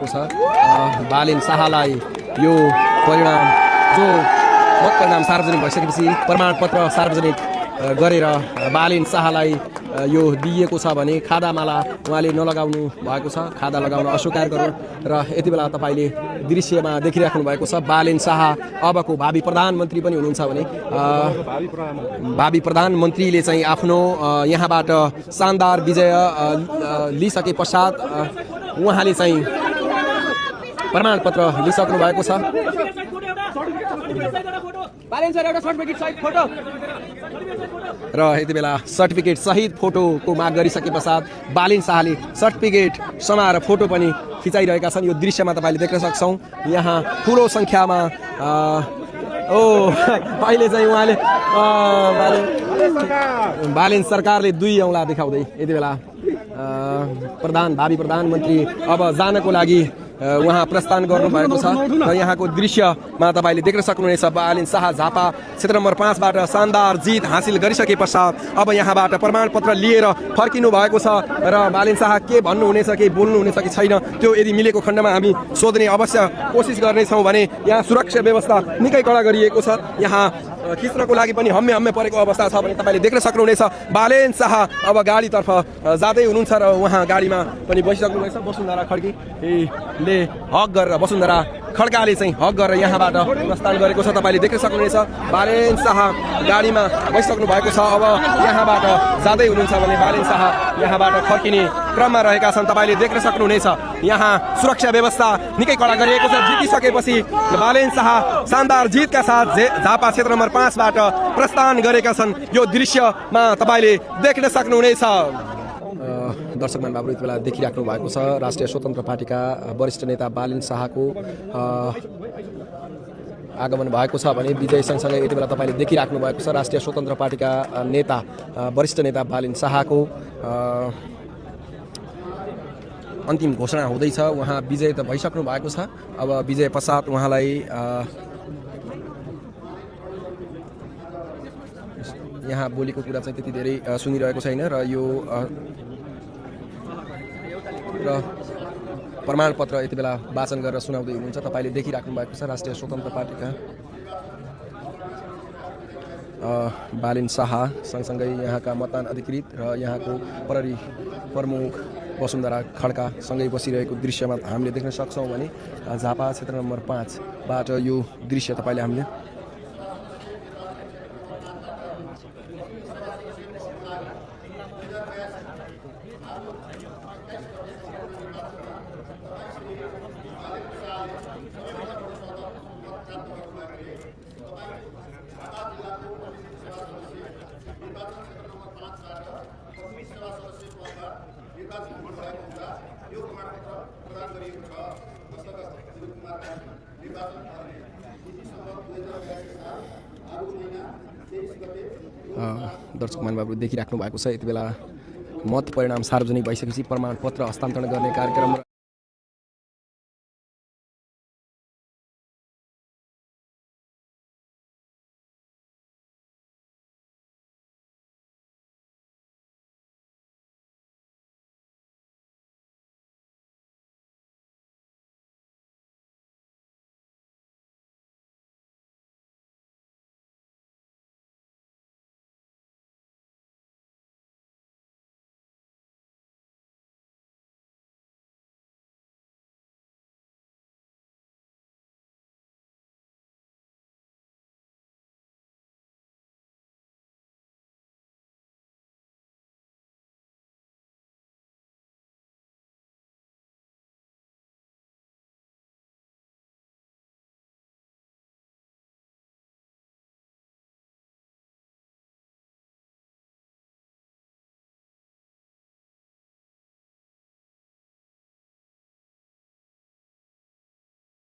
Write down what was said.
भएको छ। बालेन शाहलाई यो परिणाम जो मत परिणाम सार्वजनिक भइसकेपछि प्रमाणपत्र सार्वजनिक गरेर बालेन शाहलाई यो दिइएको छ भने खादामाला उहाँले नलगाउनु भएको छ, खादा लगाउन अस्वीकार गर्नु। र यति बेला तपाईँले दृश्यमा देखिराख्नु भएको छ बालेन शाह अबको भावी प्रधानमन्त्री पनि हुनुहुन्छ भने भावी प्रधानमन्त्रीले चाहिँ आफ्नो यहाँबाट शानदार विजय लिइसके पश्चात उहाँले चाहिँ प्रमाणपत्र लिइसक्नु भएको छ। र यति बेला सर्टिफिकेट सहित फोटोको माग गरिसके पश्चात बालेन शाहले सर्टिफिकेट समाएर फोटो पनि खिचाइरहेका छन्। यो दृश्यमा तपाईँले देख्न सक्छौँ यहाँ ठुलो सङ्ख्यामा अहिले चाहिँ उहाँले बालेन सरकारले 2 औँला देखाउँदै यति बेला भावी प्रधानमन्त्री अब जानको लागि उहाँ प्रस्थान गर्नुभएको छ। र यहाँको दृश्यमा तपाईँले देख्न सक्नुहुनेछ बालेन शाह झापा क्षेत्र नम्बर 5बाट शानदार जित हासिल गरिसके पश्चात अब यहाँबाट प्रमाणपत्र लिएर फर्किनु भएको छ। र बालेन शाह के भन्नुहुनेछ, के बोल्नुहुनेछ कि छैन त्यो यदि मिलेको खण्डमा हामी सोध्ने अवश्य कोसिस गर्नेछौँ भने यहाँ सुरक्षा व्यवस्था निकै कडा गरिएको छ। यहाँ खिच्नको लागि पनि हम्मे परेको अवस्था छ भने तपाईँले देख्न सक्नुहुनेछ बालेन शाह अब गाडीतर्फ जाँदै हुनुहुन्छ र उहाँ गाडीमा पनि बसिसक्नुहुनेछ। वसुन्धरा खड्कीले हक गरेर वसुन्धरा खड्काले चाहिँ हक गरेर यहाँबाट प्रस्थान गरेको छ। तपाईँले देख्न सक्नुहुनेछ बालेन शाह गाडीमा बसिसक्नु भएको छ। अब यहाँबाट जाँदै हुनुहुन्छ भने बालेन शाह यहाँबाट फर्किने क्रममा रहेका छन्। तपाईँले देख्न सक्नुहुनेछ यहाँ सुरक्षा व्यवस्था निकै कडा गरिएको छ। जितिसकेपछि बालेन शाह शानदार जितका साथ झापा क्षेत्र नम्बर 5बाट प्रस्थान गरेका छन्। यो दृश्यमा तपाईँले देख्न सक्नुहुनेछ। दर्शकमान बाबु यति बेला देखिराख्नु भएको छ राष्ट्रिय स्वतन्त्र पार्टीका वरिष्ठ नेता बालेन शाहको आगमन भएको छ भने विजय सँगसँगै यति बेला तपाईँले देखिराख्नु भएको छ राष्ट्रिय स्वतन्त्र पार्टीका नेता वरिष्ठ नेता बालेन शाहको अन्तिम घोषणा हुँदैछ। उहाँ विजय त भइसक्नु भएको छ। अब विजय पश्चात उहाँलाई यहाँ बोलेको कुरा चाहिँ त्यति धेरै सुनिरहेको छैन र यो प्रमाणपत्र यति बेला वाचन गरेर सुनाउँदै हुनुहुन्छ। तपाईँले देखिराख्नु भएको छ राष्ट्रिय स्वतन्त्र पार्टीका बालेन शाह सँगसँगै यहाँका मतदान अधिकृत र यहाँको प्रहरी प्रमुख वसुन्धरा खड्का सँगै बसिरहेको दृश्यमा हामीले देख्न सक्छौँ भने झापा क्षेत्र नम्बर 5बाट यो दृश्य तपाईँले हामीले दर्शकमान बाबु देखिराख्नु भएको छ। यति बेला मत परिणाम सार्वजनिक भइसकेपछि प्रमाणपत्र हस्तान्तरण गर्ने कार्यक्रम